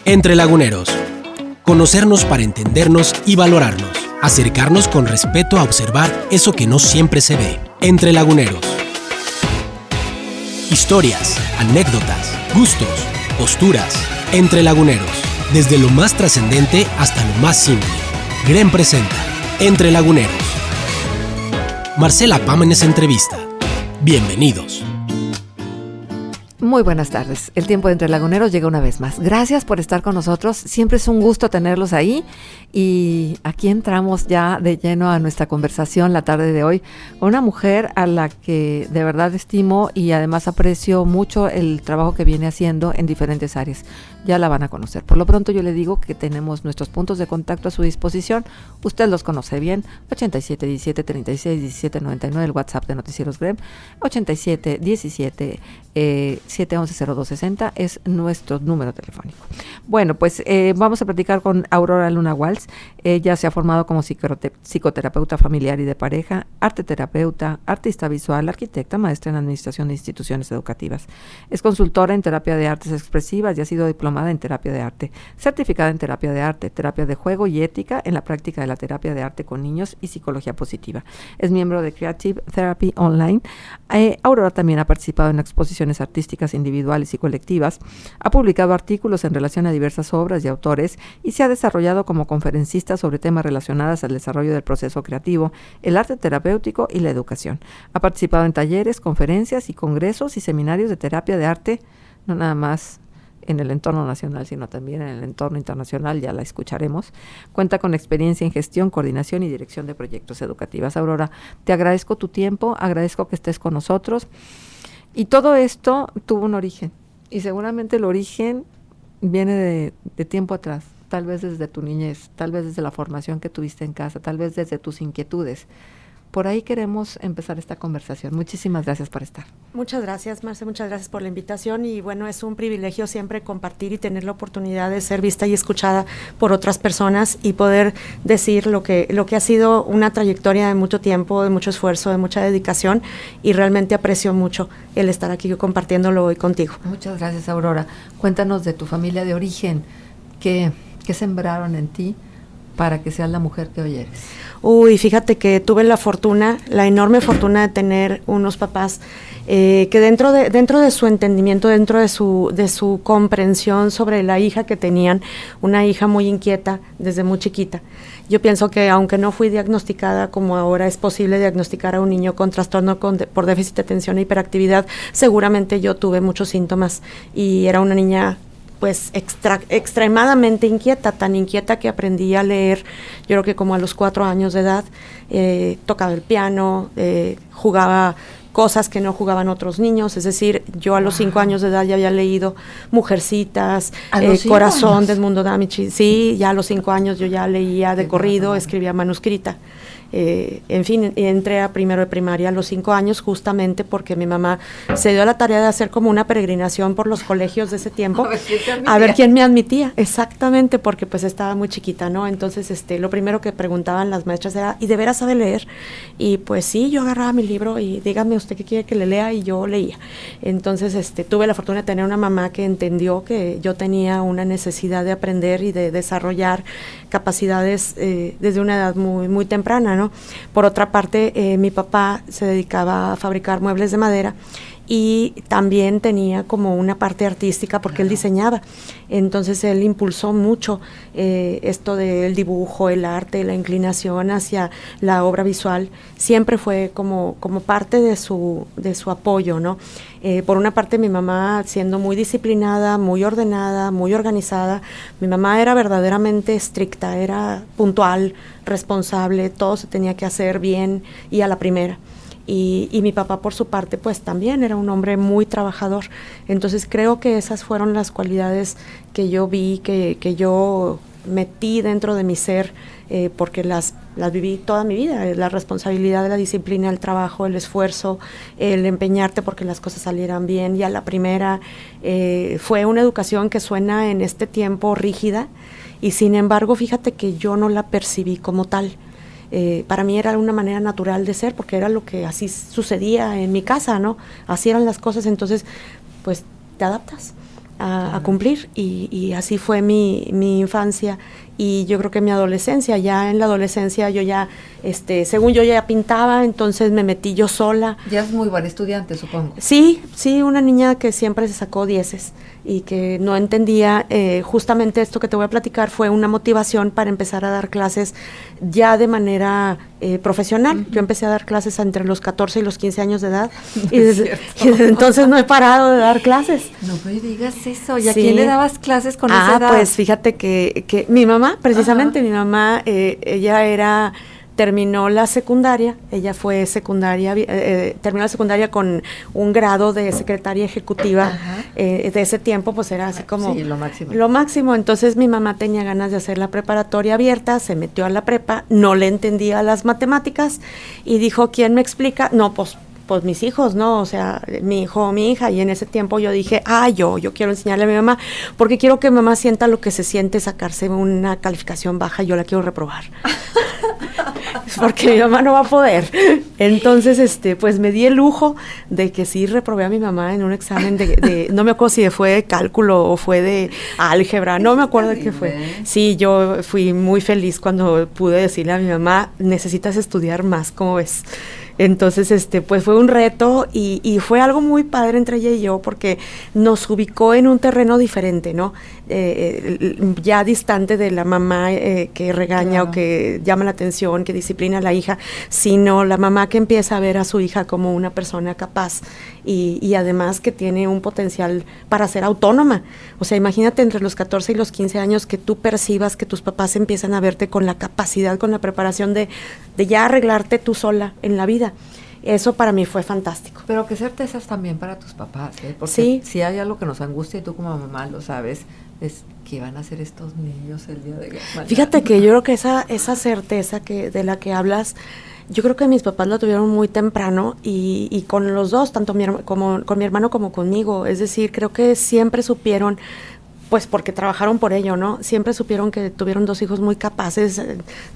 Entre Laguneros. Conocernos para entendernos y valorarnos. Acercarnos con respeto a observar eso que no siempre se ve. Entre Laguneros. Historias, anécdotas, gustos, posturas. Entre Laguneros. Desde lo más trascendente hasta lo más simple. GREM presenta Entre Laguneros. Marcela Pámenes entrevista. Bienvenidos. Muy buenas tardes. El tiempo de Entre Laguneros llega una vez más. Gracias por estar con nosotros. Siempre es un gusto tenerlos ahí. Y aquí entramos ya de lleno a nuestra conversación la tarde de hoy. Una mujer a la que de verdad estimo y además aprecio mucho el trabajo que viene haciendo en diferentes áreas. Ya la van a conocer. Por lo pronto yo le digo que tenemos nuestros puntos de contacto a su disposición. Usted los conoce bien. 87 17 36 17 99, el WhatsApp de Noticieros GREM. 87 17 711-0260 es nuestro número telefónico. Bueno, pues vamos a platicar con Aurora Luna Walsh. Ella se ha formado como psicoterapeuta familiar y de pareja, arteterapeuta, artista visual, arquitecta, maestra en administración de instituciones educativas. Es consultora en terapia de artes expresivas y ha sido diplomada en terapia de arte, certificada en terapia de arte, terapia de juego y ética en la práctica de la terapia de arte con niños y psicología positiva. Es miembro de Creative Therapy Online. Aurora también ha participado en exposiciones artísticas individuales y colectivas, ha publicado artículos en relación a diversas obras y autores y se ha desarrollado como conferencista sobre temas relacionados al desarrollo del proceso creativo, el arte terapéutico y la educación. Ha participado en talleres, conferencias y congresos y seminarios de terapia de arte, no nada más en el entorno nacional, sino también en el entorno internacional, ya la escucharemos. Cuenta con experiencia en gestión, coordinación y dirección de proyectos educativos. Aurora, te agradezco tu tiempo, agradezco que estés con nosotros. Y todo esto tuvo un origen, y seguramente el origen viene de tiempo atrás, tal vez desde tu niñez, tal vez desde la formación que tuviste en casa, tal vez desde tus inquietudes. Por ahí queremos empezar esta conversación. Muchísimas gracias por estar. Muchas gracias, Marce, muchas gracias por la invitación y bueno, es un privilegio siempre compartir y tener la oportunidad de ser vista y escuchada por otras personas y poder decir lo que ha sido una trayectoria de mucho tiempo, de mucho esfuerzo, de mucha dedicación y realmente aprecio mucho el estar aquí compartiéndolo hoy contigo. Muchas gracias, Aurora. Cuéntanos de tu familia de origen, ¿qué sembraron en ti para que seas la mujer que hoy eres? Uy, fíjate que tuve la enorme fortuna de tener unos papás que dentro de su entendimiento, dentro de su comprensión sobre la hija que tenían, una hija muy inquieta desde muy chiquita. Yo pienso que aunque no fui diagnosticada como ahora es posible diagnosticar a un niño con trastorno por déficit de atención e hiperactividad, seguramente yo tuve muchos síntomas y era una niña pues extremadamente inquieta, tan inquieta que aprendí a leer, yo creo que como a los 4 años de edad, tocaba el piano, jugaba cosas que no jugaban otros niños, es decir, yo a los 5 años de edad ya había leído Mujercitas, Corazón de Edmundo D'Amici, sí, ya a los 5 años yo ya leía de corrido, escribía manuscrita. En fin, entré a primero de primaria a los 5 años justamente porque mi mamá se dio a la tarea de hacer como una peregrinación por los colegios de ese tiempo a ver quién me admitía, exactamente, porque pues estaba muy chiquita, ¿no? Entonces lo primero que preguntaban las maestras era, ¿y de veras sabe leer? Y pues sí, yo agarraba mi libro y dígame usted qué quiere que le lea y yo leía. Entonces tuve la fortuna de tener una mamá que entendió que yo tenía una necesidad de aprender y de desarrollar capacidades desde una edad muy, muy temprana, ¿no? Por otra parte, mi papá se dedicaba a fabricar muebles de madera y también tenía como una parte artística porque él diseñaba. Entonces él impulsó mucho esto del dibujo, el arte, la inclinación hacia la obra visual. Siempre fue como parte de su apoyo, ¿no? Por una parte mi mamá siendo muy disciplinada, muy ordenada, muy organizada. Mi mamá era verdaderamente estricta, era puntual, responsable, todo se tenía que hacer bien y a la primera. Y mi papá por su parte pues también era un hombre muy trabajador. Entonces creo que esas fueron las cualidades que yo vi, que yo metí dentro de mi ser, porque las viví toda mi vida, la responsabilidad de la disciplina, el trabajo, el esfuerzo, el empeñarte porque las cosas salieran bien. Y a la primera fue una educación que suena en este tiempo rígida y sin embargo fíjate que yo no la percibí como tal. Para mí era una manera natural de ser, porque era lo que así sucedía en mi casa, ¿no? Así eran las cosas, entonces, pues, te adaptas. a cumplir, y así fue mi infancia, y yo creo que mi adolescencia. Ya en la adolescencia yo ya, según yo ya pintaba, entonces me metí yo sola. Ya es muy buena estudiante, supongo. Sí, una niña que siempre se sacó 10 y que no entendía, justamente esto que te voy a platicar fue una motivación para empezar a dar clases ya de manera profesional. Yo empecé a dar clases entre los 14 y los 15 años de edad, y desde entonces no he parado de dar clases. No me digas eso. ¿Y a quién le dabas clases con esa edad? Pues fíjate que mi mamá, precisamente. Ajá. Mi mamá, ella terminó la secundaria, ella fue secundaria, terminó la secundaria con un grado de secretaria ejecutiva. De ese tiempo, pues era así como sí, lo máximo. Lo máximo. Entonces mi mamá tenía ganas de hacer la preparatoria abierta, se metió a la prepa, no le entendía las matemáticas y dijo, ¿quién me explica? No, pues mis hijos, ¿no? O sea, mi hijo o mi hija. Y en ese tiempo yo dije, yo quiero enseñarle a mi mamá, porque quiero que mamá sienta lo que se siente sacarse una calificación baja, yo la quiero reprobar. Porque mi mamá no va a poder. Entonces, pues me di el lujo de que sí reprobé a mi mamá en un examen de no me acuerdo si fue de cálculo o fue de álgebra, no me acuerdo de qué fue. Sí, yo fui muy feliz cuando pude decirle a mi mamá, necesitas estudiar más, ¿cómo ves? Entonces, pues fue un reto y fue algo muy padre entre ella y yo, porque nos ubicó en un terreno diferente, ¿no? Ya distante de la mamá que regaña, claro, o que llama la atención, que disciplina a la hija, sino la mamá que empieza a ver a su hija como una persona capaz y además que tiene un potencial para ser autónoma. O sea, imagínate entre los 14 y los 15 años que tú percibas que tus papás empiezan a verte con la capacidad, con la preparación de ya arreglarte tú sola en la vida. Eso para mí fue fantástico. Pero qué certezas también para tus papás, ¿eh? Porque sí, si hay algo que nos angustia, y tú como mamá lo sabes, es ¿qué van a hacer estos niños el día de mañana? Fíjate que yo creo que esa certeza de la que hablas, yo creo que mis papás la tuvieron muy temprano y con los dos, tanto como con mi hermano como conmigo. Es decir, creo que siempre supieron, pues porque trabajaron por ello, ¿no? Siempre supieron que tuvieron 2 hijos muy capaces,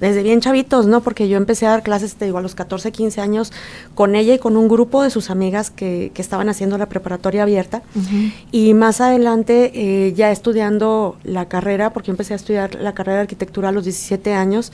desde bien chavitos, ¿no? Porque yo empecé a dar clases, te digo, a los 14, 15 años, con ella y con un grupo de sus amigas que estaban haciendo la preparatoria abierta. Y más adelante, ya estudiando la carrera, porque yo empecé a estudiar la carrera de arquitectura a los 17 años,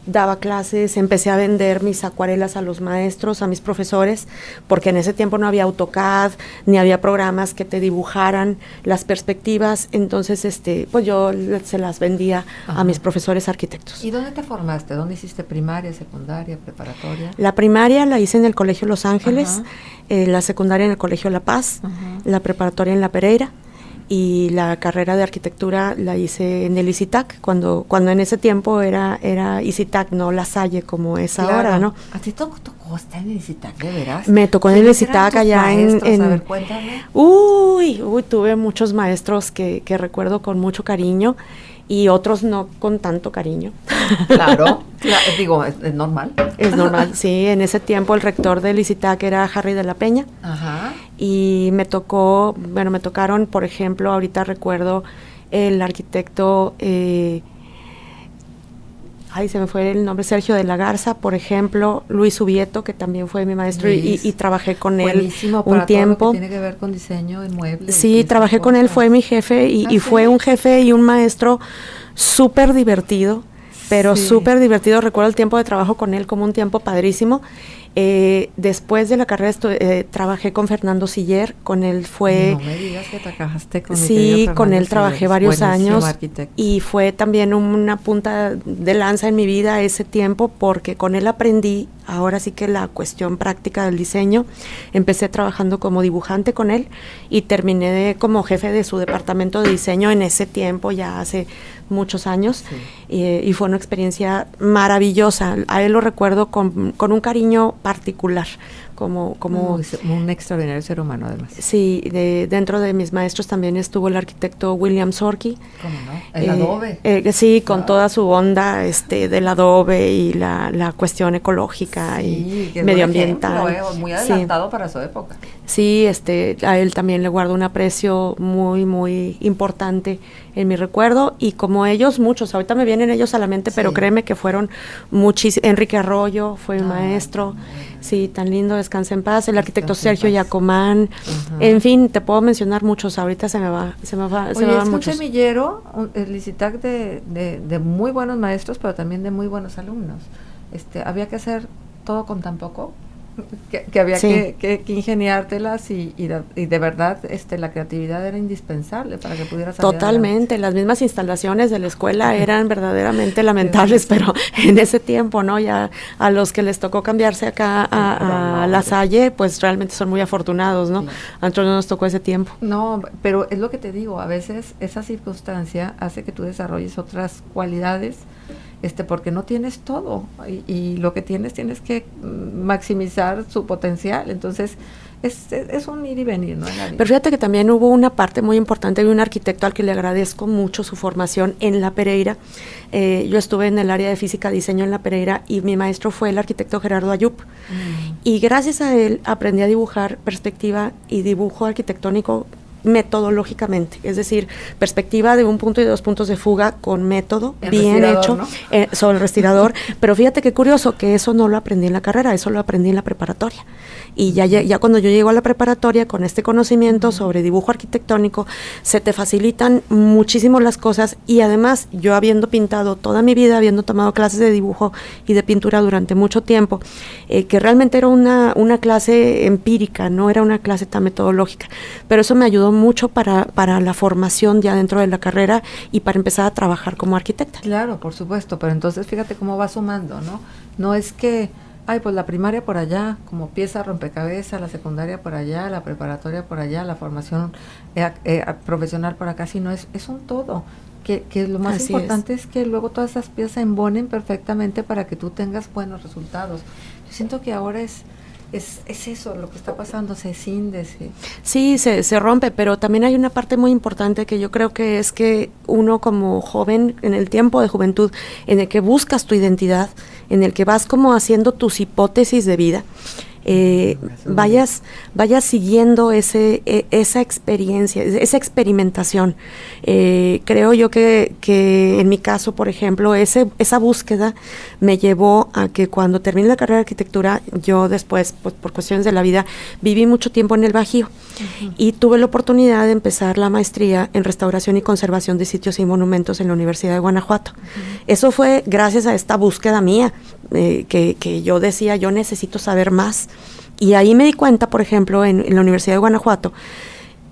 daba clases, empecé a vender mis acuarelas a los maestros, a mis profesores, porque en ese tiempo no había AutoCAD, ni había programas que te dibujaran las perspectivas. Entonces, pues yo se las vendía a mis profesores arquitectos. ¿Y dónde te formaste? ¿Dónde hiciste primaria, secundaria, preparatoria? La primaria la hice en el Colegio Los Ángeles, la secundaria en el Colegio La Paz, la preparatoria en La Pereira, y la carrera de arquitectura la hice en el ICITAC, cuando en ese tiempo era ICITAC, no La Salle como es ahora, ¿no? ¿A ti tocó estar en el ICITAC, de veras? Me tocó en el ICITAC allá maestros? A ver, cuéntame. Uy, tuve muchos maestros que recuerdo con mucho cariño y otros no con tanto cariño. Claro, digo, es normal. Es normal, sí. En ese tiempo el rector del ICITAC era Harry de la Peña. Y me tocaron, por ejemplo, ahorita recuerdo el arquitecto, se me fue el nombre, Sergio de la Garza, por ejemplo, Luis Ubieto, que también fue mi maestro, y trabajé con él un tiempo. Todo lo que tiene que ver con diseño en muebles. Sí, trabajé con él, fue mi jefe, y fue un jefe y un maestro súper divertido, pero súper divertido. Recuerdo el tiempo de trabajo con él como un tiempo padrísimo. Después de la carrera trabajé con Fernando Siller, con él fue... No me digas que trabajaste con sí, con él trabajé varios años, y fue también una punta de lanza en mi vida ese tiempo, porque con él aprendí ahora sí que la cuestión práctica del diseño. Empecé trabajando como dibujante con él y terminé como jefe de su departamento de diseño en ese tiempo, ya hace muchos años, y fue una experiencia maravillosa. A él lo recuerdo con un cariño particular, como un extraordinario ser humano, además. Sí, dentro de mis maestros también estuvo el arquitecto William Sorky. ¿Cómo no? El adobe. Sí, con toda su onda del adobe y la cuestión ecológica ecológica y que es medioambiental. un ejemplo, muy adelantado para su época. Sí, a él también le guardo un aprecio muy, muy importante en mi recuerdo, y como ellos, muchos, ahorita me vienen ellos a la mente, pero créeme que fueron muchísimos. Enrique Arroyo fue un maestro, sí, tan lindo, descansa en paz, el arquitecto Sergio Yacomán, en fin, te puedo mencionar muchos, ahorita se me van muchos. Un semillero, el Licitac de muy buenos maestros, pero también de muy buenos alumnos. Había que hacer todo con tan poco, que había que ingeniártelas, y de verdad la creatividad era indispensable para que pudieras salir totalmente, adelante. Las mismas instalaciones de la escuela eran verdaderamente lamentables, pero en ese tiempo, ¿no? Ya a los que les tocó cambiarse acá a La Salle, pues realmente son muy afortunados, ¿no? A nosotros no nos tocó ese tiempo. No, pero es lo que te digo, a veces esa circunstancia hace que tú desarrolles otras cualidades, porque no tienes todo, y lo que tienes que maximizar su potencial. Entonces es un ir y venir, ¿no? Pero fíjate que también hubo una parte muy importante de un arquitecto al que le agradezco mucho su formación en La Pereira. Yo estuve en el área de física diseño en La Pereira, y mi maestro fue el arquitecto Gerardo Ayup, y gracias a él aprendí a dibujar perspectiva y dibujo arquitectónico metodológicamente, es decir, perspectiva de un punto y 2 puntos de fuga con método bien hecho, ¿no? Sobre el respirador. Pero fíjate qué curioso que eso no lo aprendí en la carrera, eso lo aprendí en la preparatoria. Y ya cuando yo llego a la preparatoria con este conocimiento sobre dibujo arquitectónico, se te facilitan muchísimo las cosas, y además yo, habiendo pintado toda mi vida, habiendo tomado clases de dibujo y de pintura durante mucho tiempo, que realmente era una clase empírica, no era una clase tan metodológica, pero eso me ayudó mucho para la formación ya dentro de la carrera y para empezar a trabajar como arquitecta. Claro, por supuesto, pero entonces fíjate cómo va sumando, ¿no? No es que, pues la primaria por allá, como pieza rompecabezas, la secundaria por allá, la preparatoria por allá, la formación profesional por acá, sino es un todo. Que lo más Así importante es que luego todas esas piezas se embonen perfectamente para que tú tengas buenos resultados. Yo siento que ahora es eso lo que está pasando, se cinde. Sí, se rompe, pero también hay una parte muy importante que yo creo que es que uno como joven, en el tiempo de juventud, en el que buscas tu identidad, en el que vas como haciendo tus hipótesis de vida, vayas siguiendo esa experiencia, esa experimentación. Creo yo que en mi caso, por ejemplo, esa búsqueda me llevó a que cuando terminé la carrera de arquitectura, yo después, pues, por cuestiones de la vida, viví mucho tiempo en el Bajío, y tuve la oportunidad de empezar la maestría en restauración y conservación de sitios y monumentos en la Universidad de Guanajuato. Eso fue gracias a esta búsqueda mía, que yo decía, yo necesito saber más. Y ahí me di cuenta, por ejemplo, en la Universidad de Guanajuato,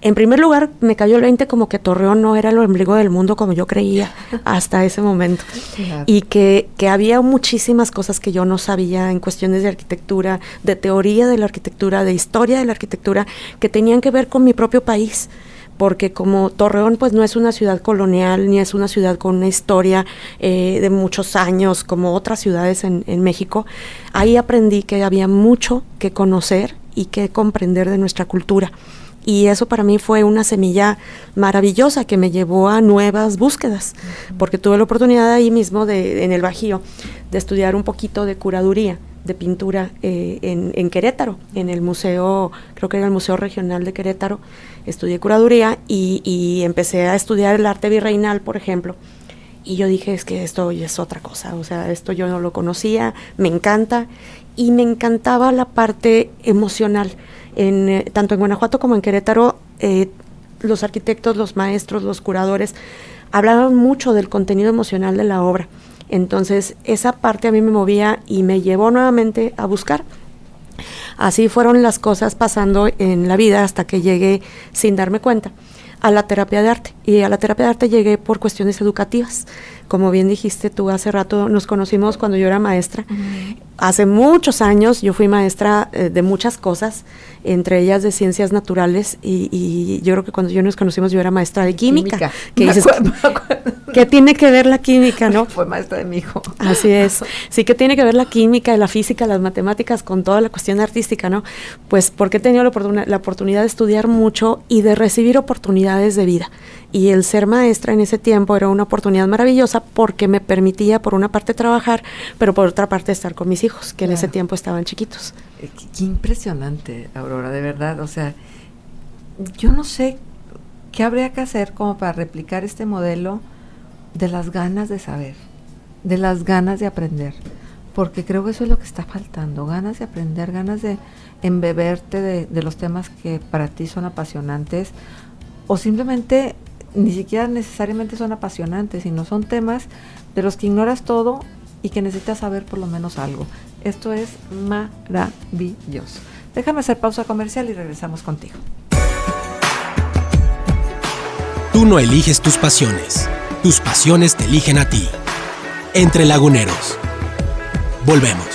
en primer lugar, me cayó el 20 como que Torreón no era el ombligo del mundo como yo creía hasta ese momento. Claro. Y que había muchísimas cosas que yo no sabía en cuestiones de arquitectura, de teoría de la arquitectura, de historia de la arquitectura, que tenían que ver con mi propio país. Porque como Torreón pues no es una ciudad colonial, ni es una ciudad con una historia de muchos años como otras ciudades en México, ahí aprendí que había mucho que conocer y que comprender de nuestra cultura. Y eso para mí fue una semilla maravillosa que me llevó a nuevas búsquedas, porque tuve la oportunidad ahí mismo en el Bajío de estudiar un poquito de curaduría de pintura en Querétaro, en el museo, creo que era el Museo Regional de Querétaro. Estudié curaduría y empecé a estudiar el arte virreinal, por ejemplo, y yo dije, es que esto ya es otra cosa, o sea, esto yo no lo conocía, me encanta, y me encantaba la parte emocional. Tanto en Guanajuato como en Querétaro, los arquitectos, los maestros, los curadores, hablaban mucho del contenido emocional de la obra. Entonces, esa parte a mí me movía y me llevó nuevamente a buscar. Así fueron las cosas pasando en la vida hasta que llegué, sin darme cuenta, a la terapia de arte. Y a la terapia de arte llegué por cuestiones educativas. Como bien dijiste tú hace rato, nos conocimos cuando yo era maestra. Hace muchos años yo fui maestra de muchas cosas, entre ellas de ciencias naturales, y yo creo que cuando yo nos conocimos yo era maestra de química. Que ¿Qué tiene que ver la química, no? Fue maestra de mi hijo. Así es. Sí, que tiene que ver la química, la física, las matemáticas con toda la cuestión artística, ¿no? Pues porque he tenido la oportunidad de estudiar mucho y de recibir oportunidades de vida. Y el ser maestra en ese tiempo era una oportunidad maravillosa porque me permitía, por una parte, trabajar, pero por otra parte, estar con mis hijos, que en ese tiempo estaban chiquitos. Qué impresionante, Aurora, de verdad. O sea, yo no sé qué habría que hacer como para replicar este modelo de las ganas de saber, de las ganas de aprender, porque creo que eso es lo que está faltando, ganas de aprender, ganas de embeberte de los temas que para ti son apasionantes, o simplemente ni siquiera necesariamente son apasionantes, sino son temas de los que ignoras todo y que necesitas saber por lo menos algo. Esto es maravilloso. Déjame hacer pausa comercial y regresamos contigo. Tú no eliges tus pasiones te eligen a ti. Entre Laguneros. Volvemos.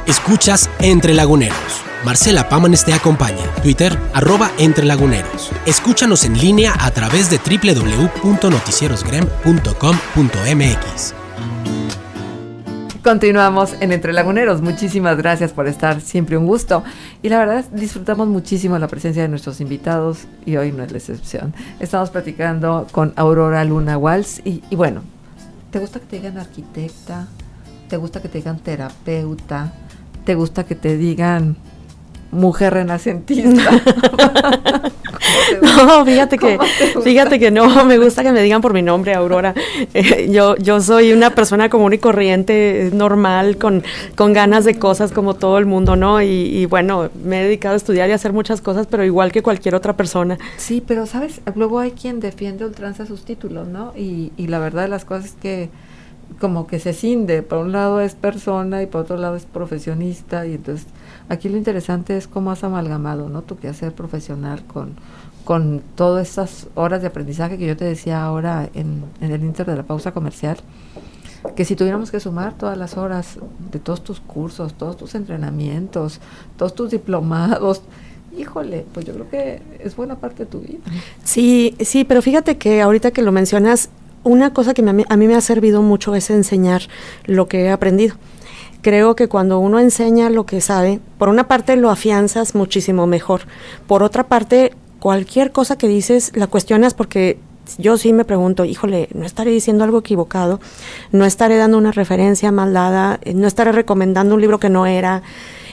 Escuchas Entre Laguneros. Marcela Pámanes te acompaña. Twitter, @entrelaguneros. Escúchanos en línea a través de www.noticierosgrem.com.mx. Continuamos en Entre Laguneros. Muchísimas gracias por estar, siempre un gusto. Y la verdad, disfrutamos muchísimo la presencia de nuestros invitados y hoy no es la excepción. Estamos platicando con Aurora Luna Walls y bueno, ¿te gusta que te digan arquitecta? ¿Te gusta que te digan terapeuta? ¿Te gusta que te digan mujer renacentista? No, fíjate que no, me gusta que me digan por mi nombre, Aurora. Yo soy una persona común y corriente, normal, con ganas de cosas como todo el mundo, ¿no? Y bueno, me he dedicado a estudiar y a hacer muchas cosas, pero igual que cualquier otra persona. Sí, pero ¿sabes? Luego hay quien defiende a ultranza sus títulos, ¿no? Y la verdad de las cosas es que como que se cinde, por un lado es persona y por otro lado es profesionista, y entonces aquí lo interesante es cómo has amalgamado, ¿no? Tu quehacer profesional con todas estas horas de aprendizaje que yo te decía ahora en el inter de la pausa comercial, que si tuviéramos que sumar todas las horas de todos tus cursos, todos tus entrenamientos, todos tus diplomados, híjole, pues yo creo que es buena parte de tu vida. Sí, pero fíjate que ahorita que lo mencionas, una cosa que a mí me ha servido mucho es enseñar lo que he aprendido. Creo que cuando uno enseña lo que sabe, por una parte lo afianzas muchísimo mejor, por otra parte cualquier cosa que dices la cuestionas, porque yo sí me pregunto, híjole, no estaré diciendo algo equivocado, no estaré dando una referencia mal dada, no estaré recomendando un libro que no era.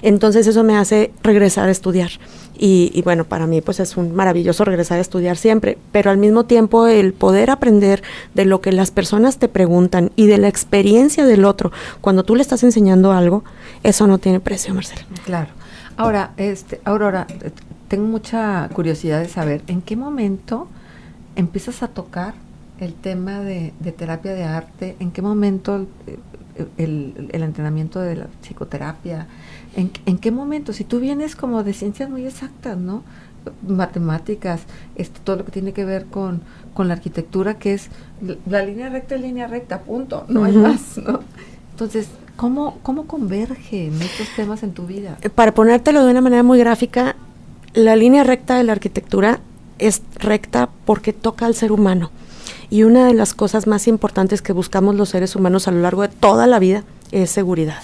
Entonces eso me hace regresar a estudiar. Y bueno, para mí pues es un maravilloso regresar a estudiar siempre, pero al mismo tiempo el poder aprender de lo que las personas te preguntan y de la experiencia del otro, cuando tú le estás enseñando algo, eso no tiene precio, Marcela. Claro. Ahora, Aurora, tengo mucha curiosidad de saber, ¿en qué momento empiezas a tocar el tema de terapia de arte? ¿En qué momento el entrenamiento de la psicoterapia? ¿En qué momento? Si tú vienes como de ciencias muy exactas, ¿no? Matemáticas, todo lo que tiene que ver con la arquitectura, que es la línea recta, punto, no hay más, ¿no? Entonces, ¿cómo convergen estos temas en tu vida? Para ponértelo de una manera muy gráfica, la línea recta de la arquitectura es recta porque toca al ser humano. Y una de las cosas más importantes que buscamos los seres humanos a lo largo de toda la vida es seguridad.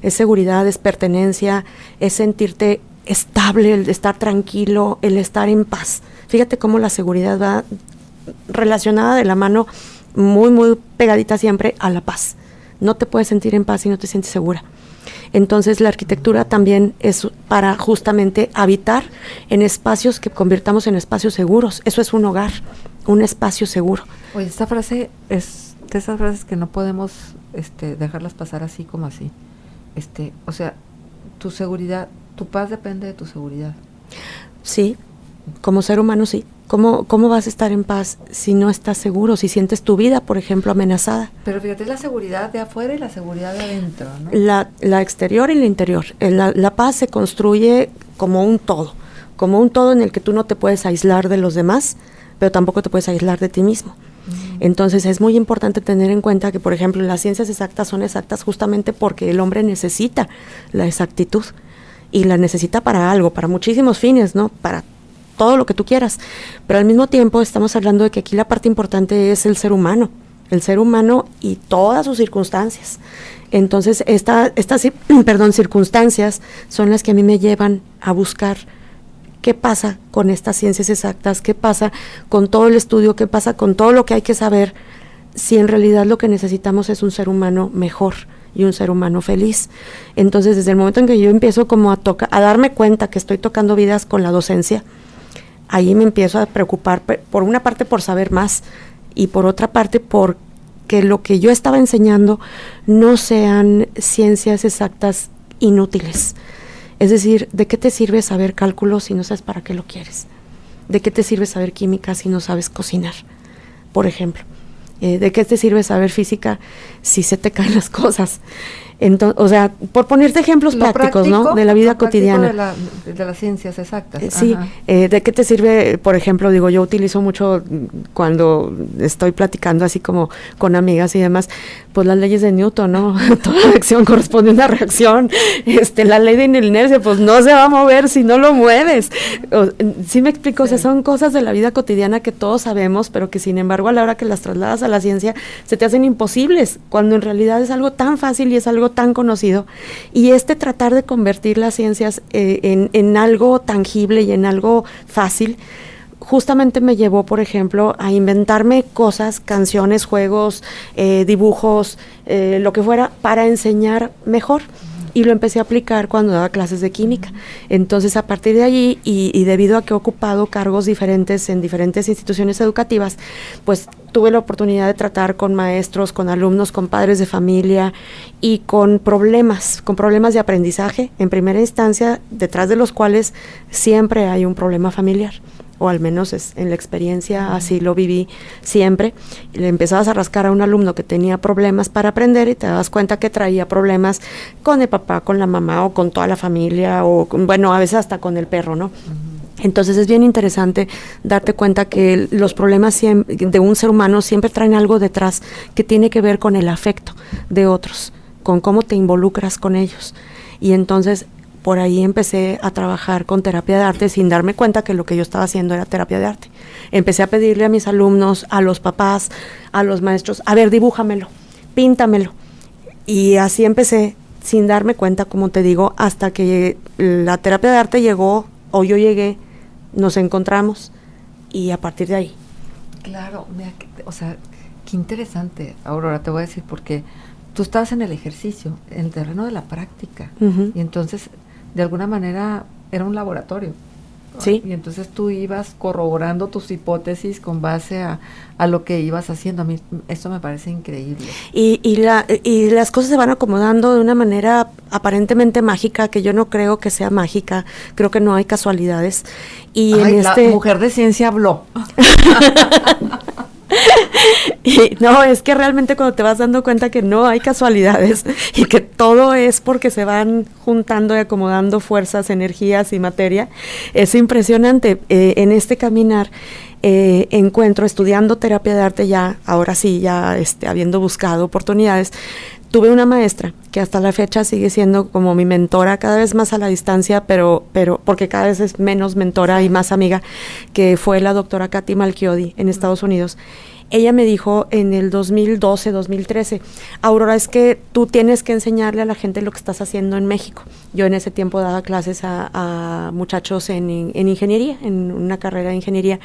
Es seguridad, es pertenencia, es sentirte estable, el estar tranquilo, el estar en paz. Fíjate cómo la seguridad va relacionada de la mano, muy, muy pegadita siempre a la paz. No te puedes sentir en paz si no te sientes segura. Entonces la arquitectura también es para justamente habitar en espacios que convirtamos en espacios seguros. Eso es un hogar, un espacio seguro. Oye, esta frase es de esas frases que no podemos dejarlas pasar así como así. O sea, tu seguridad, tu paz depende de tu seguridad. Sí, como ser humano sí. ¿Cómo vas a estar en paz si no estás seguro, si sientes tu vida, por ejemplo, amenazada? Pero fíjate, es la seguridad de afuera y la seguridad de adentro, ¿no? La exterior y la interior. La paz se construye como un todo en el que tú no te puedes aislar de los demás, pero tampoco te puedes aislar de ti mismo. Entonces es muy importante tener en cuenta que, por ejemplo, las ciencias exactas son exactas justamente porque el hombre necesita la exactitud y la necesita para algo, para muchísimos fines, ¿no? Para todo lo que tú quieras, pero al mismo tiempo estamos hablando de que aquí la parte importante es el ser humano y todas sus circunstancias. Entonces, estas circunstancias son las que a mí me llevan a buscar qué pasa con estas ciencias exactas, qué pasa con todo el estudio, qué pasa con todo lo que hay que saber, si en realidad lo que necesitamos es un ser humano mejor y un ser humano feliz. Entonces, desde el momento en que yo empiezo como a darme cuenta que estoy tocando vidas con la docencia, ahí me empiezo a preocupar, por una parte por saber más, y por otra parte porque lo que yo estaba enseñando no sean ciencias exactas inútiles. Es decir, ¿de qué te sirve saber cálculo si no sabes para qué lo quieres? ¿De qué te sirve saber química si no sabes cocinar, por ejemplo? ¿De qué te sirve saber física si se te caen las cosas? Entonces, o sea, por ponerte ejemplos prácticos, ¿no? De la vida cotidiana. De las ciencias exactas. Sí, ¿de qué te sirve? Por ejemplo, digo, yo utilizo mucho cuando estoy platicando así como con amigas y demás, pues las leyes de Newton, ¿no? Toda acción corresponde a una reacción. La ley de inercia, pues no se va a mover si no lo mueves. ¿Sí me explico? Sí. O sea, son cosas de la vida cotidiana que todos sabemos, pero que sin embargo a la hora que las trasladas a la ciencia se te hacen imposibles, cuando en realidad es algo tan fácil y es algo tan conocido, y tratar de convertir las ciencias en algo tangible y en algo fácil, justamente me llevó, por ejemplo, a inventarme cosas, canciones, juegos, dibujos, lo que fuera, para enseñar mejor. Y lo empecé a aplicar cuando daba clases de química. Entonces, a partir de allí, y debido a que he ocupado cargos diferentes en diferentes instituciones educativas, pues tuve la oportunidad de tratar con maestros, con alumnos, con padres de familia y con problemas de aprendizaje, en primera instancia, detrás de los cuales siempre hay un problema familiar, o al menos en la experiencia así lo viví siempre. Le empezabas a rascar a un alumno que tenía problemas para aprender y te dabas cuenta que traía problemas con el papá, con la mamá o con toda la familia, o bueno, a veces hasta con el perro, ¿no? Uh-huh. Entonces es bien interesante darte cuenta que los problemas de un ser humano siempre traen algo detrás que tiene que ver con el afecto de otros, con cómo te involucras con ellos. Y entonces por ahí empecé a trabajar con terapia de arte sin darme cuenta que lo que yo estaba haciendo era terapia de arte. Empecé a pedirle a mis alumnos, a los papás, a los maestros, a ver, dibújamelo, píntamelo. Y así empecé sin darme cuenta, como te digo, hasta que la terapia de arte llegó, o yo llegué, nos encontramos, y a partir de ahí. Claro, mira, o sea, qué interesante, Aurora, te voy a decir, porque tú estabas en el ejercicio, en el terreno de la práctica, uh-huh. Y entonces, de alguna manera, era un laboratorio. Sí. Y entonces tú ibas corroborando tus hipótesis con base a lo que ibas haciendo. A mí esto me parece increíble. Y las cosas se van acomodando de una manera aparentemente mágica, que yo no creo que sea mágica, creo que no hay casualidades. Y la mujer de ciencia habló. Y no, es que realmente cuando te vas dando cuenta que no hay casualidades y que todo es porque se van juntando y acomodando fuerzas, energías y materia, es impresionante. En este caminar encuentro, estudiando terapia de arte ahora sí, habiendo buscado oportunidades, tuve una maestra que hasta la fecha sigue siendo como mi mentora, cada vez más a la distancia, pero porque cada vez es menos mentora y más amiga, que fue la doctora Katy Malchiodi en Estados Unidos. Ella me dijo en el 2012, 2013, Aurora, es que tú tienes que enseñarle a la gente lo que estás haciendo en México. Yo en ese tiempo daba clases a muchachos en ingeniería, en una carrera de ingeniería,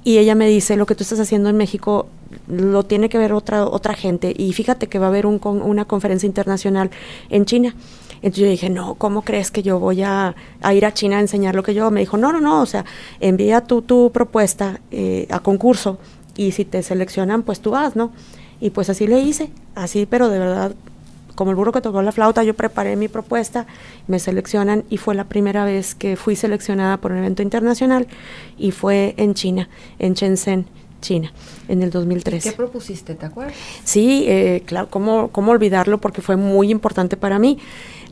y ella me dice, lo que tú estás haciendo en México lo tiene que ver otra gente, y fíjate que va a haber una conferencia internacional en China. Entonces yo dije, no, ¿cómo crees que yo voy a ir a China a enseñar lo que yo? Me dijo, no, o sea, envía tu propuesta a concurso, y si te seleccionan, pues tú vas, ¿no? Y pues así le hice, así, pero de verdad, como el burro que tocó la flauta, yo preparé mi propuesta, me seleccionan, y fue la primera vez que fui seleccionada por un evento internacional, y fue en China, en Shenzhen, China, en el 2013. ¿Y qué propusiste, te acuerdas? Sí, claro, ¿cómo olvidarlo? Porque fue muy importante para mí.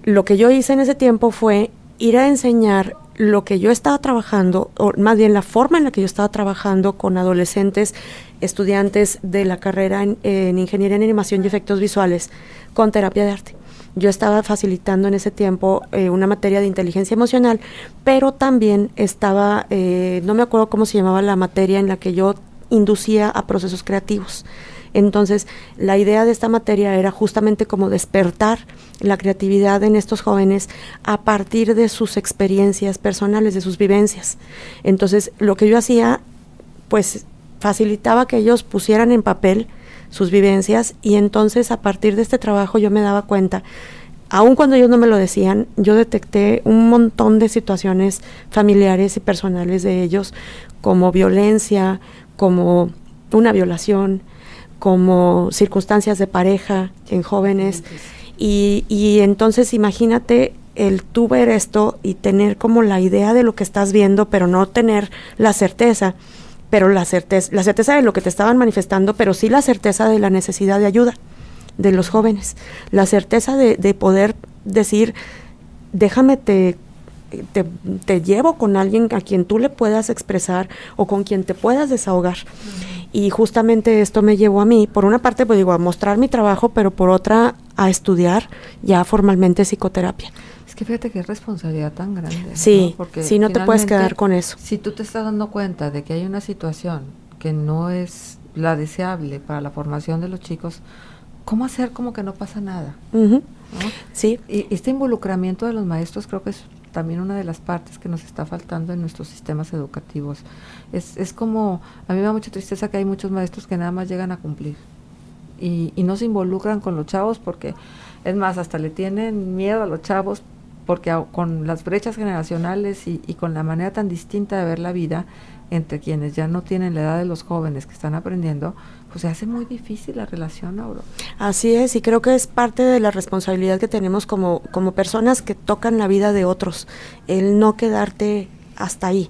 Lo que yo hice en ese tiempo fue ir a enseñar lo que yo estaba trabajando, o más bien la forma en la que yo estaba trabajando con adolescentes, estudiantes de la carrera en Ingeniería en Animación y Efectos Visuales, con terapia de arte. yo estaba facilitando en ese tiempo una materia de inteligencia emocional, pero también estaba, no me acuerdo cómo se llamaba la materia en la que yo inducía a procesos creativos. Entonces, la idea de esta materia era justamente como despertar la creatividad en estos jóvenes a partir de sus experiencias personales, de sus vivencias. Entonces, lo que yo hacía, pues, facilitaba que ellos pusieran en papel sus vivencias, y entonces a partir de este trabajo yo me daba cuenta, aun cuando ellos no me lo decían, yo detecté un montón de situaciones familiares y personales de ellos, como violencia, como una violación, como circunstancias de pareja en jóvenes, y entonces imagínate el tú ver esto y tener como la idea de lo que estás viendo, pero no tener la certeza, pero la certeza de lo que te estaban manifestando, pero sí la certeza de la necesidad de ayuda de los jóvenes, la certeza de poder decir, déjame te llevo con alguien a quien tú le puedas expresar o con quien te puedas desahogar. Y justamente esto me llevó a mí, por una parte, pues digo, a mostrar mi trabajo, pero por otra, a estudiar ya formalmente psicoterapia. Es que fíjate qué responsabilidad tan grande. Sí, ¿no? Porque sí, no te puedes quedar con eso. Si tú te estás dando cuenta de que hay una situación que no es la deseable para la formación de los chicos, ¿cómo hacer como que no pasa nada? Uh-huh. ¿No? Sí. Y este involucramiento de los maestros creo que es también una de las partes que nos está faltando en nuestros sistemas educativos. Es como, a mí me da mucha tristeza que hay muchos maestros que nada más llegan a cumplir y no se involucran con los chavos, porque es más, hasta le tienen miedo a los chavos, porque con las brechas generacionales y con la manera tan distinta de ver la vida entre quienes ya no tienen la edad de los jóvenes que están aprendiendo, pues se hace muy difícil la relación, Auro. Así es, y creo que es parte de la responsabilidad que tenemos como personas que tocan la vida de otros, el no quedarte hasta ahí,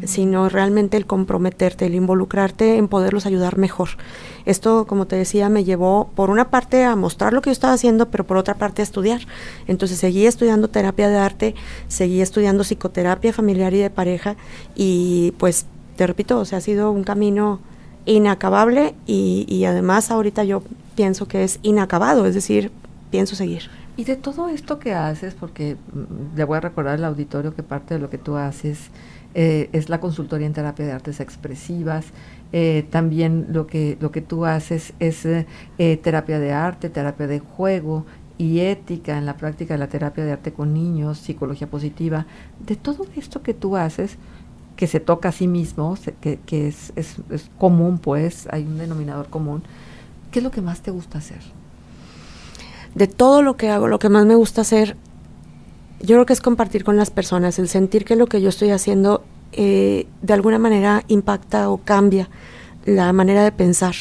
sino realmente el comprometerte, el involucrarte en poderlos ayudar mejor. Esto, como te decía, me llevó por una parte a mostrar lo que yo estaba haciendo, pero por otra parte a estudiar. Entonces seguí estudiando terapia de arte, seguí estudiando psicoterapia familiar y de pareja, y pues te repito, o sea, ha sido un camino inacabable, y además ahorita yo pienso que es inacabado, es decir, pienso seguir. Y de todo esto que haces, porque le voy a recordar al auditorio que parte de lo que tú haces es la consultoría en terapia de artes expresivas, también lo que tú haces es terapia de arte, terapia de juego y ética en la práctica de la terapia de arte con niños, psicología positiva. De todo esto que tú haces, que se toca a sí mismo, que es común, pues, hay un denominador común, ¿qué es lo que más te gusta hacer? De todo lo que hago, lo que más me gusta hacer, yo creo que es compartir con las personas, el sentir que lo que yo estoy haciendo de alguna manera impacta o cambia la manera de pensar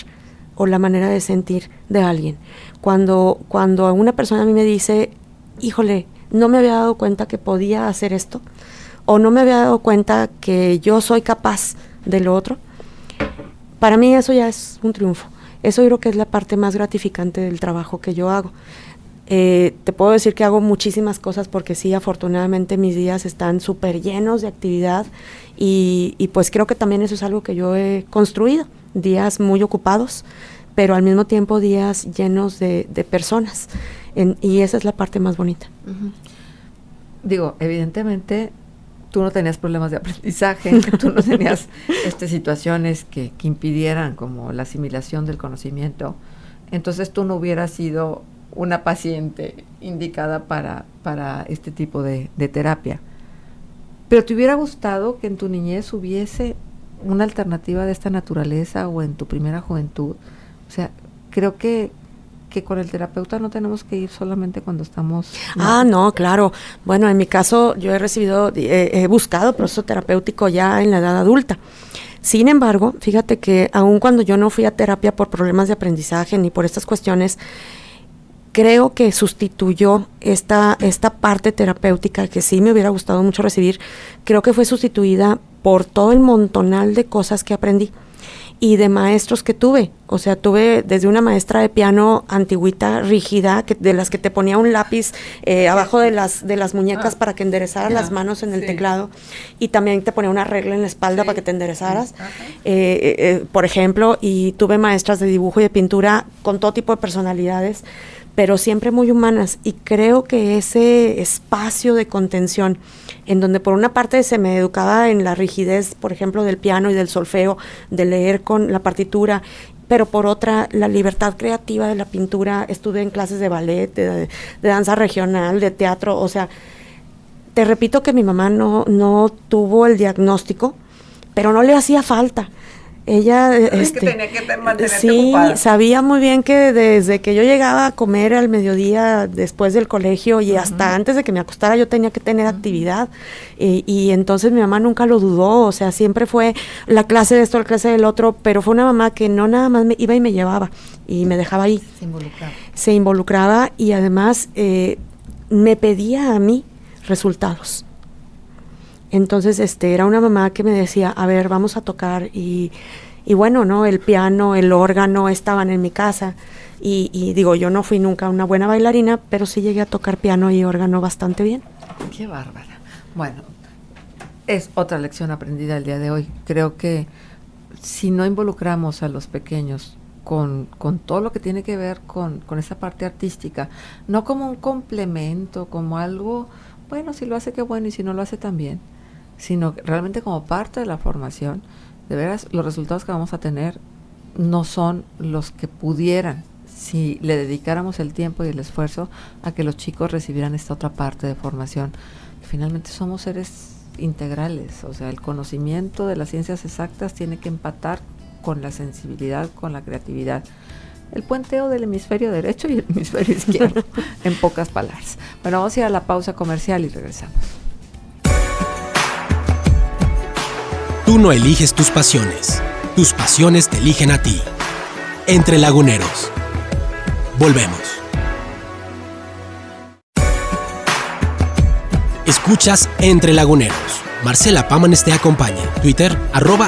o la manera de sentir de alguien. Cuando una persona a mí me dice, híjole, no me había dado cuenta que podía hacer esto, o no me había dado cuenta que yo soy capaz de lo otro, para mí eso ya es un triunfo. Eso yo creo que es la parte más gratificante del trabajo que yo hago. Te puedo decir que hago muchísimas cosas, porque sí, afortunadamente mis días están súper llenos de actividad, y pues creo que también eso es algo que yo he construido, días muy ocupados, pero al mismo tiempo días llenos de personas, y esa es la parte más bonita. Uh-huh. Digo, evidentemente tú no tenías problemas de aprendizaje, tú no tenías situaciones que impidieran como la asimilación del conocimiento, entonces tú no hubieras sido una paciente indicada para este tipo de terapia. Pero ¿te hubiera gustado que en tu niñez hubiese una alternativa de esta naturaleza, o en tu primera juventud? O sea, creo que con el terapeuta no tenemos que ir solamente cuando estamos... No, claro. Bueno, en mi caso yo he buscado proceso terapéutico ya en la edad adulta. Sin embargo, fíjate que aun cuando yo no fui a terapia por problemas de aprendizaje ni por estas cuestiones, creo que sustituyó esta parte terapéutica que sí me hubiera gustado mucho recibir. Creo que fue sustituida por todo el montonal de cosas que aprendí y de maestros que tuve. O sea, tuve desde una maestra de piano antigüita, rígida, de las que te ponía un lápiz abajo de las muñecas para que enderezaras las manos en el teclado, y también te ponía una regla en la espalda para que te enderezaras, por ejemplo, y tuve maestras de dibujo y de pintura con todo tipo de personalidades. pero siempre muy humanas, y creo que ese espacio de contención, en donde por una parte se me educaba en la rigidez, por ejemplo, del piano y del solfeo, de leer con la partitura, pero por otra, la libertad creativa de la pintura. Estuve en clases de ballet, de danza regional, de teatro, o sea, te repito que mi mamá no tuvo el diagnóstico, pero no le hacía falta. Ella que tenía que mantenerte sí, ocupada. sabía muy bien que desde que yo llegaba a comer al mediodía después del colegio y hasta antes de que me acostara yo tenía que tener actividad, y entonces mi mamá nunca lo dudó, o sea, siempre fue la clase de esto, la clase del otro, pero fue una mamá que no nada más me iba y me llevaba y me dejaba ahí. Se involucraba y además me pedía a mí resultados. Entonces, era una mamá que me decía, a ver, vamos a tocar, y bueno, ¿no? El piano, el órgano estaban en mi casa, y digo, yo no fui nunca una buena bailarina, pero sí llegué a tocar piano y órgano bastante bien. ¡Qué bárbara! Bueno, es otra lección aprendida el día de hoy. Creo que si no involucramos a los pequeños con todo lo que tiene que ver con esa parte artística, no como un complemento, como algo, bueno, si lo hace qué bueno y si no lo hace también, sino realmente como parte de la formación, de veras los resultados que vamos a tener no son los que pudieran si le dedicáramos el tiempo y el esfuerzo a que los chicos recibieran esta otra parte de formación. Finalmente somos seres integrales, o sea, el conocimiento de las ciencias exactas tiene que empatar con la sensibilidad, con la creatividad. El puenteo del hemisferio derecho y el hemisferio izquierdo, en pocas palabras. Bueno, vamos a ir a la pausa comercial y regresamos. Tú no eliges tus pasiones te eligen a ti. Entre Laguneros. Volvemos. Escuchas Entre Laguneros. Marcela Pámanes te acompaña. Twitter,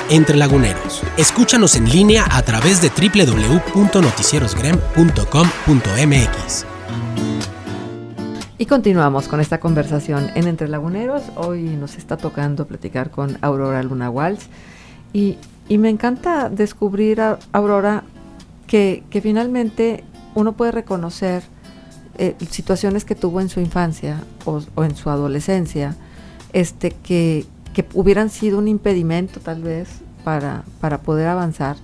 @entrelaguneros. Escúchanos en línea a través de www.noticierosgrem.com.mx. Y continuamos con esta conversación en Entre Laguneros. Hoy nos está tocando platicar con Aurora Luna Walls. Y me encanta descubrir, Aurora, que finalmente uno puede reconocer situaciones que tuvo en su infancia o en su adolescencia, que hubieran sido un impedimento tal vez para poder avanzar,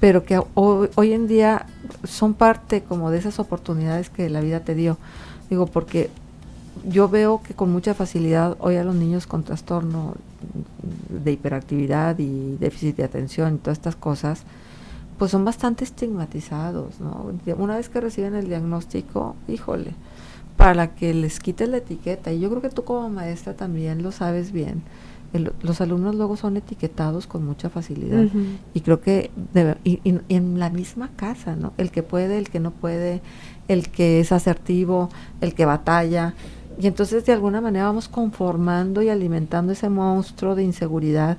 pero que hoy en día son parte como de esas oportunidades que la vida te dio. Digo, porque yo veo que con mucha facilidad hoy a los niños con trastorno de hiperactividad y déficit de atención y todas estas cosas, pues son bastante estigmatizados, ¿no? Una vez que reciben el diagnóstico, híjole, para que les quites la etiqueta, y yo creo que tú como maestra también lo sabes bien, los alumnos luego son etiquetados con mucha facilidad, y creo que y en la misma casa, ¿no? El que puede, el que no puede, el que es asertivo, el que batalla, y entonces de alguna manera vamos conformando y alimentando ese monstruo de inseguridad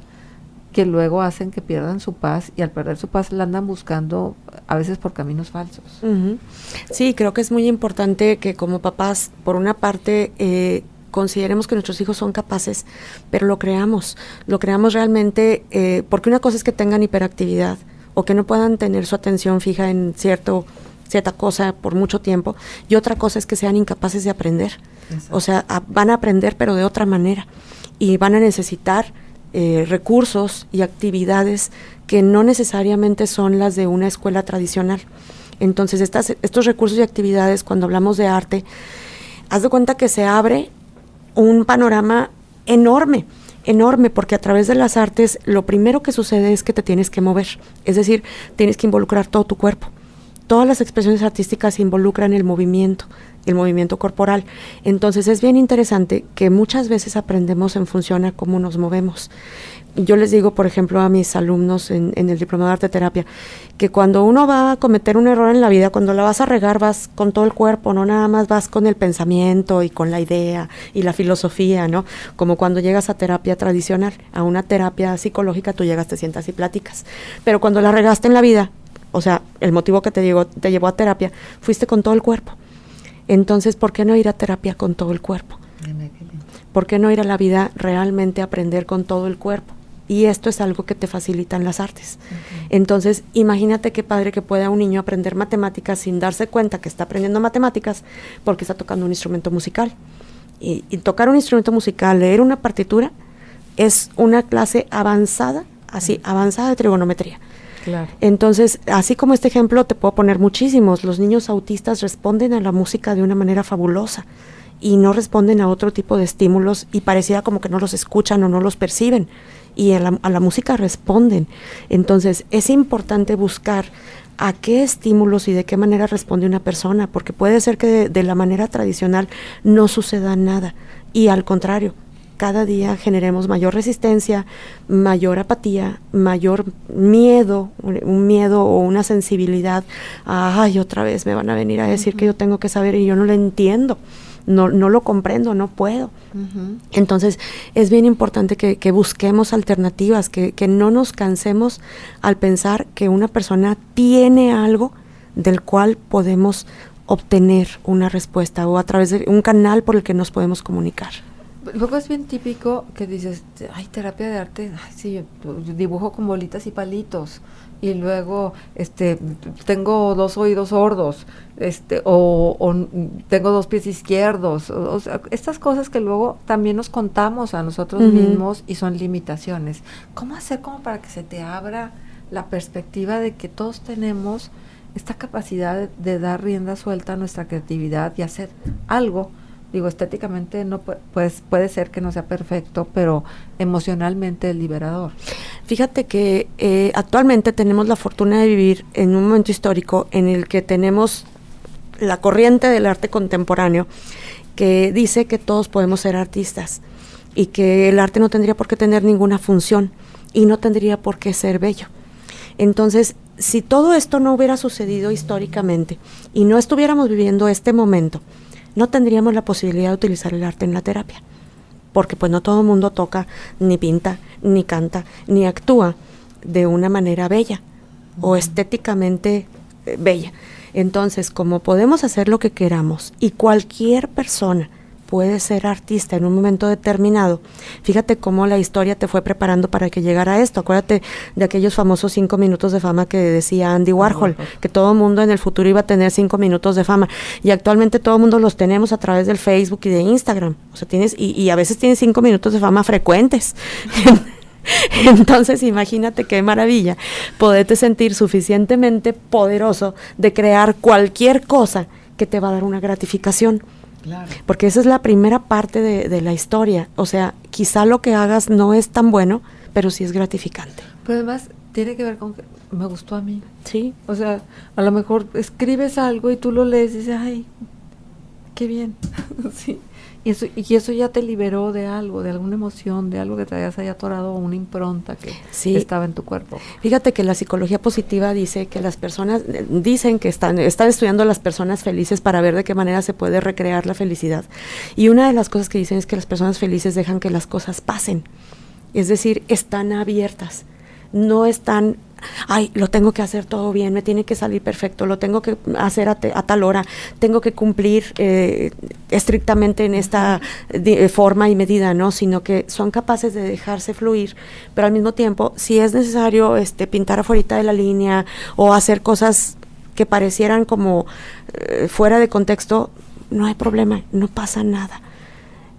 que luego hacen que pierdan su paz, y al perder su paz la andan buscando a veces por caminos falsos. Sí, creo que es muy importante que como papás, por una parte, consideremos que nuestros hijos son capaces, pero lo creamos realmente, porque una cosa es que tengan hiperactividad o que no puedan tener su atención fija en cierta cosa por mucho tiempo, y otra cosa es que sean incapaces de aprender. Exacto. O sea, van a aprender pero de otra manera, y van a necesitar recursos y actividades que no necesariamente son las de una escuela tradicional. Entonces estos recursos y actividades, cuando hablamos de arte, haz de cuenta que se abre un panorama enorme, porque a través de las artes lo primero que sucede es que te tienes que mover, es decir, tienes que involucrar todo tu cuerpo. Todas las expresiones artísticas involucran el movimiento corporal. Entonces es bien interesante que muchas veces aprendemos en función a cómo nos movemos. Yo les digo, por ejemplo, a mis alumnos en el diplomado de arte terapia, que cuando uno va a cometer un error en la vida, cuando la vas a regar, vas con todo el cuerpo, no nada más vas con el pensamiento y con la idea y la filosofía, ¿no? Como cuando llegas a terapia tradicional, a una terapia psicológica, tú llegas, te sientas y platicas. Pero cuando la regaste en la vida, o sea, el motivo que te llevó a terapia, fuiste con todo el cuerpo. Entonces, ¿por qué no ir a terapia con todo el cuerpo? ¿Por qué no ir a la vida realmente a aprender con todo el cuerpo? Y esto es algo que te facilitan las artes. Entonces, imagínate qué padre que pueda un niño aprender matemáticas sin darse cuenta que está aprendiendo matemáticas porque está tocando un instrumento musical. Y tocar un instrumento musical, leer una partitura, es una clase avanzada, así, avanzada de trigonometría. Claro. Entonces, así como este ejemplo, te puedo poner muchísimos. Los niños autistas responden a la música de una manera fabulosa y no responden a otro tipo de estímulos y pareciera como que no los escuchan o no los perciben. Y a la música responden. Entonces, es importante buscar a qué estímulos y de qué manera responde una persona, porque puede ser que de la manera tradicional no suceda nada, y al contrario, cada día generemos mayor resistencia, mayor apatía, mayor miedo, un miedo o una sensibilidad a, ay, otra vez me van a venir a decir que yo tengo que saber y yo no lo entiendo. No lo comprendo, no puedo. Entonces, es bien importante que busquemos alternativas, que no nos cansemos al pensar que una persona tiene algo del cual podemos obtener una respuesta o a través de un canal por el que nos podemos comunicar. Luego es bien típico que dices, ay, terapia de arte, ay, sí, yo dibujo con bolitas y palitos, y luego tengo 2 oídos sordos, o tengo 2 pies izquierdos, o sea, estas cosas que luego también nos contamos a nosotros mismos y son limitaciones. ¿Cómo hacer como para que se te abra la perspectiva de que todos tenemos esta capacidad de dar rienda suelta a nuestra creatividad y hacer algo? Digo, estéticamente no puede ser que no sea perfecto, pero emocionalmente es liberador. Fíjate que actualmente tenemos la fortuna de vivir en un momento histórico en el que tenemos la corriente del arte contemporáneo que dice que todos podemos ser artistas y que el arte no tendría por qué tener ninguna función y no tendría por qué ser bello. Entonces, si todo esto no hubiera sucedido históricamente y no estuviéramos viviendo este momento, no tendríamos la posibilidad de utilizar el arte en la terapia, porque pues no todo el mundo toca, ni pinta, ni canta, ni actúa de una manera bella o estéticamente bella. Entonces, como podemos hacer lo que queramos y cualquier persona puede ser artista en un momento determinado, fíjate cómo la historia te fue preparando para que llegara a esto. Acuérdate de aquellos famosos 5 minutos de fama que decía Andy Warhol, que todo el mundo en el futuro iba a tener 5 minutos de fama, y actualmente todo el mundo los tenemos a través del Facebook y de Instagram. O sea, tienes, y a veces tienes 5 minutos de fama frecuentes. Entonces, imagínate qué maravilla poderte sentir suficientemente poderoso de crear cualquier cosa que te va a dar una gratificación. Claro. Porque esa es la primera parte de la historia. O sea, quizá lo que hagas no es tan bueno, pero sí es gratificante. Pero además tiene que ver con que me gustó a mí. Sí. O sea, a lo mejor escribes algo y tú lo lees y dices, ay, qué bien. Sí. Y eso ya te liberó de algo, de alguna emoción, de algo que te hayas ahí atorado, una impronta que estaba en tu cuerpo. Fíjate que la psicología positiva dice que las personas, dicen que están estudiando a las personas felices para ver de qué manera se puede recrear la felicidad. Y una de las cosas que dicen es que las personas felices dejan que las cosas pasen. Es decir, están abiertas, no están, ay, lo tengo que hacer todo bien, me tiene que salir perfecto, lo tengo que hacer a tal hora, tengo que cumplir estrictamente en esta forma y medida, ¿no? Sino que son capaces de dejarse fluir, pero al mismo tiempo, si es necesario pintar afuera de la línea o hacer cosas que parecieran como fuera de contexto, no hay problema, no pasa nada.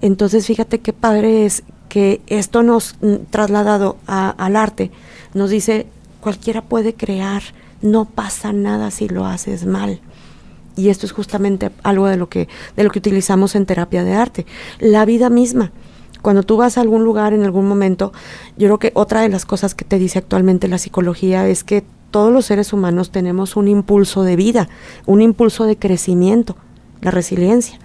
Entonces, fíjate qué padre es que esto nos trasladado al arte, nos dice, cualquiera puede crear, no pasa nada si lo haces mal. Y esto es justamente algo de lo que utilizamos en terapia de arte. La vida misma. Cuando tú vas a algún lugar en algún momento, yo creo que otra de las cosas que te dice actualmente la psicología es que todos los seres humanos tenemos un impulso de vida, un impulso de crecimiento, la resiliencia.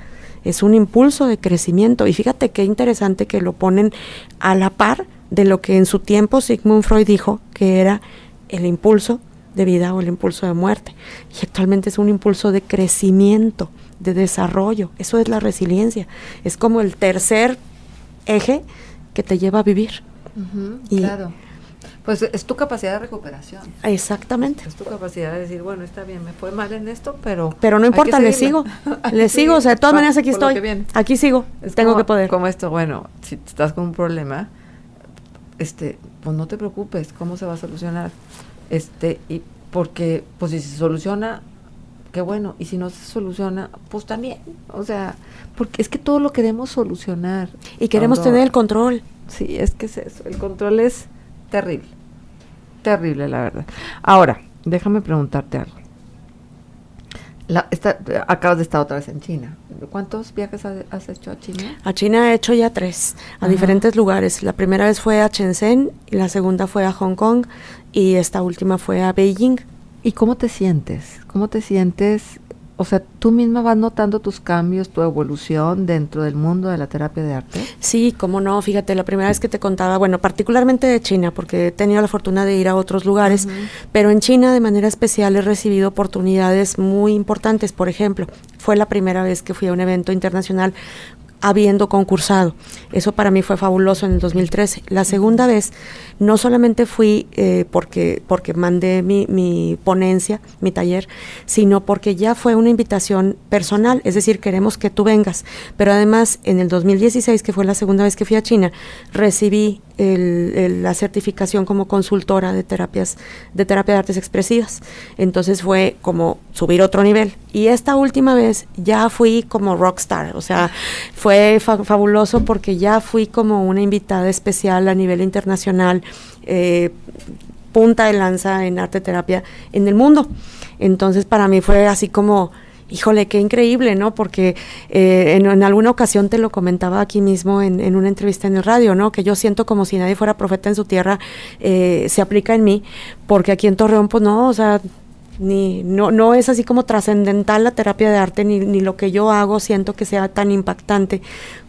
Es un impulso de crecimiento. Y fíjate qué interesante que lo ponen a la par de lo que en su tiempo Sigmund Freud dijo que era el impulso de vida o el impulso de muerte. Y actualmente es un impulso de crecimiento, de desarrollo. Eso es la resiliencia. Es como el tercer eje que te lleva a vivir. Claro. Pues es tu capacidad de recuperación. Exactamente. Es tu capacidad de decir, bueno, está bien, me fue mal en esto, pero no importa, le sigo, o sea, de todas maneras aquí sigo, tengo que poder. Como esto, bueno, si estás con un problema, pues no te preocupes, ¿cómo se va a solucionar? Y porque, pues si se soluciona, qué bueno, y si no se soluciona, pues también, o sea, porque es que todo lo queremos solucionar. Y queremos tener el control. Sí, es que es eso, el control es terrible, terrible la verdad. Ahora, déjame preguntarte algo. Acabas de estar otra vez en China. ¿Cuántos viajes has hecho a China? A China he hecho ya 3, a diferentes lugares. La primera vez fue a Shenzhen, y la segunda fue a Hong Kong, y esta última fue a Beijing. ¿Y cómo te sientes? ¿Cómo te sientes? O sea, ¿tú misma vas notando tus cambios, tu evolución dentro del mundo de la terapia de arte? Sí, cómo no, fíjate, la primera vez que te contaba, bueno, particularmente de China, porque he tenido la fortuna de ir a otros lugares, pero en China de manera especial he recibido oportunidades muy importantes. Por ejemplo, fue la primera vez que fui a un evento internacional habiendo concursado. Eso para mí fue fabuloso en el 2013. La segunda vez, no solamente fui porque mandé mi ponencia, mi taller, sino porque ya fue una invitación personal, es decir, queremos que tú vengas. Pero además, en el 2016, que fue la segunda vez que fui a China, recibí la certificación como consultora de terapia de artes expresivas. Entonces fue como subir otro nivel. Y esta última vez ya fui como rockstar, o sea, fue fabuloso porque ya fui como una invitada especial a nivel internacional, punta de lanza en arte terapia en el mundo. Entonces para mí fue así como, híjole, qué increíble, ¿no? Porque en alguna ocasión te lo comentaba aquí mismo en una entrevista en el radio, ¿no? Que yo siento como si nadie fuera profeta en su tierra, se aplica en mí, porque aquí en Torreón, pues no, o sea, no es así como trascendental la terapia de arte, ni lo que yo hago siento que sea tan impactante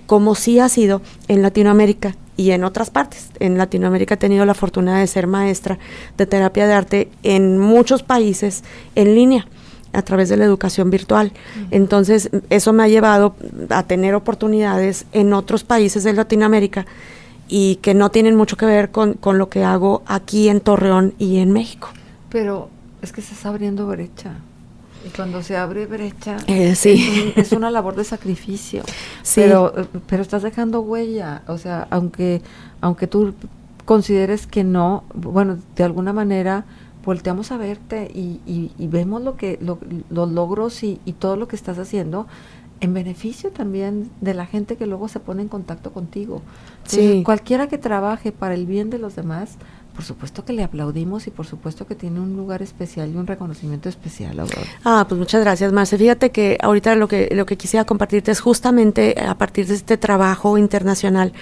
como sí ha sido en Latinoamérica y en otras partes. En Latinoamérica he tenido la fortuna de ser maestra de terapia de arte en muchos países en línea, a través de la educación virtual. Entonces, eso me ha llevado a tener oportunidades en otros países de Latinoamérica y que no tienen mucho que ver con lo que hago aquí en Torreón y en México. Pero es que se está abriendo brecha. Y cuando se abre brecha, sí. es una labor de sacrificio. Sí. Pero estás dejando huella. O sea, aunque tú consideres que no, bueno, de alguna manera volteamos a verte y vemos los logros y todo lo que estás haciendo en beneficio también de la gente que luego se pone en contacto contigo. Entonces, sí. Cualquiera que trabaje para el bien de los demás, por supuesto que le aplaudimos y por supuesto que tiene un lugar especial y un reconocimiento especial, Aurora. Pues muchas gracias, Marce. Fíjate que ahorita lo que quisiera compartirte es justamente a partir de este trabajo internacional.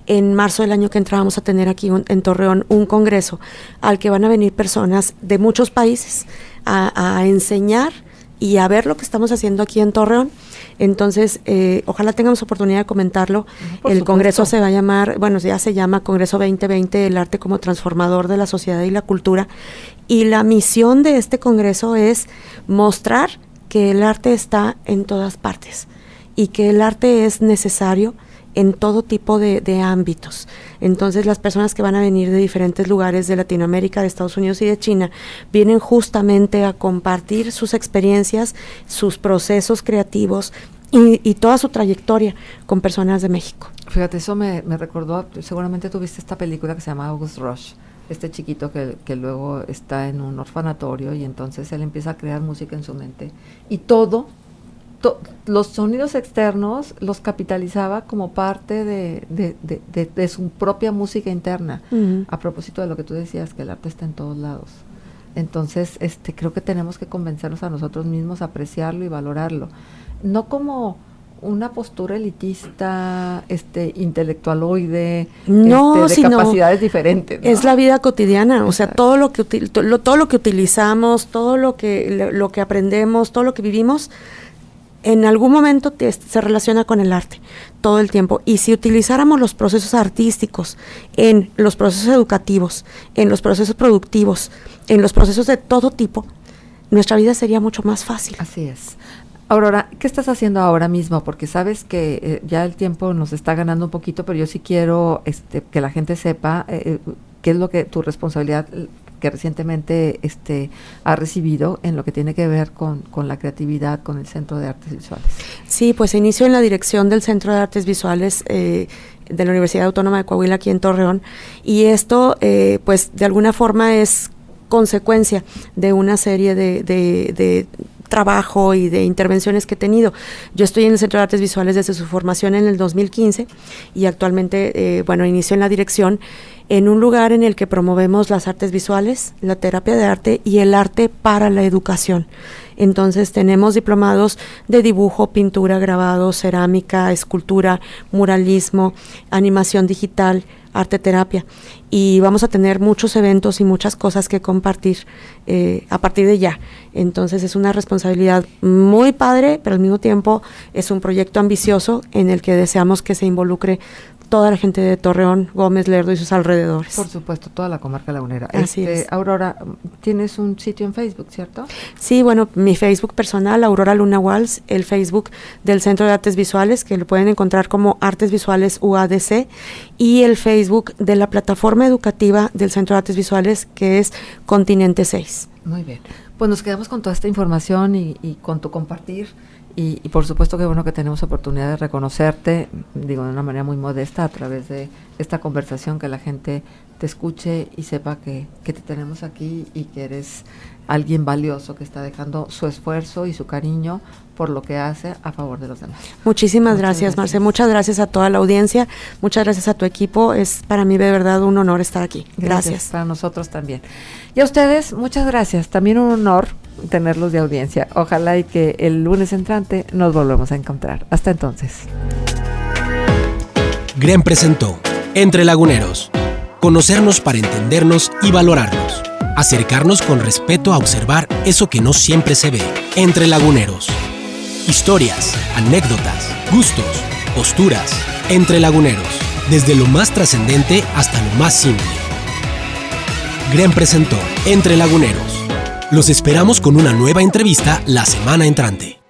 En marzo del año que entra vamos a tener aquí en Torreón un congreso al que van a venir personas de muchos países a enseñar y a ver lo que estamos haciendo aquí en Torreón. Entonces, ojalá tengamos oportunidad de comentarlo. El congreso se va a llamar, bueno, ya se llama Congreso 2020, el arte como transformador de la sociedad y la cultura. Y la misión de este congreso es mostrar que el arte está en todas partes y que el arte es necesario en todo tipo de ámbitos. Entonces las personas que van a venir de diferentes lugares de Latinoamérica, de Estados Unidos y de China, vienen justamente a compartir sus experiencias, sus procesos creativos y toda su trayectoria con personas de México. Fíjate, eso me recordó, seguramente tuviste esta película que se llama August Rush, este chiquito que luego está en un orfanatorio y entonces él empieza a crear música en su mente y los sonidos externos los capitalizaba como parte de su propia música interna. A propósito de lo que tú decías, que el arte está en todos lados. Entonces, creo que tenemos que convencernos a nosotros mismos a apreciarlo y valorarlo. No como una postura elitista, intelectualoide, no, de capacidades diferentes, ¿no? Es la vida cotidiana, o sea, todo lo que utilizamos, todo lo que aprendemos, todo lo que vivimos, en algún momento se relaciona con el arte, todo el tiempo. Y si utilizáramos los procesos artísticos en los procesos educativos, en los procesos productivos, en los procesos de todo tipo, nuestra vida sería mucho más fácil. Así es. Aurora, ¿qué estás haciendo ahora mismo? Porque sabes que ya el tiempo nos está ganando un poquito, pero yo sí quiero que la gente sepa qué es lo que tu responsabilidad que recientemente ha recibido en lo que tiene que ver con la creatividad, con el Centro de Artes Visuales. Sí, pues inicio en la dirección del Centro de Artes Visuales de la Universidad Autónoma de Coahuila aquí en Torreón, y esto pues de alguna forma es consecuencia de una serie de trabajo y de intervenciones que he tenido. Yo estoy en el Centro de Artes Visuales desde su formación en el 2015 y actualmente, inicio en la dirección en un lugar en el que promovemos las artes visuales, la terapia de arte y el arte para la educación. Entonces tenemos diplomados de dibujo, pintura, grabado, cerámica, escultura, muralismo, animación digital, arte terapia, y vamos a tener muchos eventos y muchas cosas que compartir a partir de ya. Entonces es una responsabilidad muy padre, pero al mismo tiempo es un proyecto ambicioso en el que deseamos que se involucre toda la gente de Torreón, Gómez Lerdo y sus alrededores. Por supuesto, toda la comarca lagunera. Así es. Aurora, tienes un sitio en Facebook, ¿cierto? Sí, bueno, mi Facebook personal, Aurora Luna Walls, el Facebook del Centro de Artes Visuales, que lo pueden encontrar como Artes Visuales UADC, y el Facebook de la plataforma educativa del Centro de Artes Visuales, que es Continente 6. Muy bien. Pues nos quedamos con toda esta información y con tu compartir. Y por supuesto que bueno que tenemos oportunidad de reconocerte, digo, de una manera muy modesta a través de esta conversación, que la gente te escuche y sepa que te tenemos aquí y que eres alguien valioso que está dejando su esfuerzo y su cariño por lo que hace a favor de los demás. Muchísimas gracias, Marce. Muchas gracias a toda la audiencia. Muchas gracias a tu equipo. Es para mí de verdad un honor estar aquí. Gracias. Para nosotros también. Y a ustedes, muchas gracias. También un honor tenerlos de audiencia. Ojalá y que el lunes entrante nos volvemos a encontrar. Hasta entonces. GREM presentó Entre Laguneros. Conocernos para entendernos y valorarnos. Acercarnos con respeto a observar eso que no siempre se ve. Entre Laguneros. Historias, anécdotas, gustos, posturas. Entre Laguneros. Desde lo más trascendente hasta lo más simple. GREM presentó Entre Laguneros. Los esperamos con una nueva entrevista la semana entrante.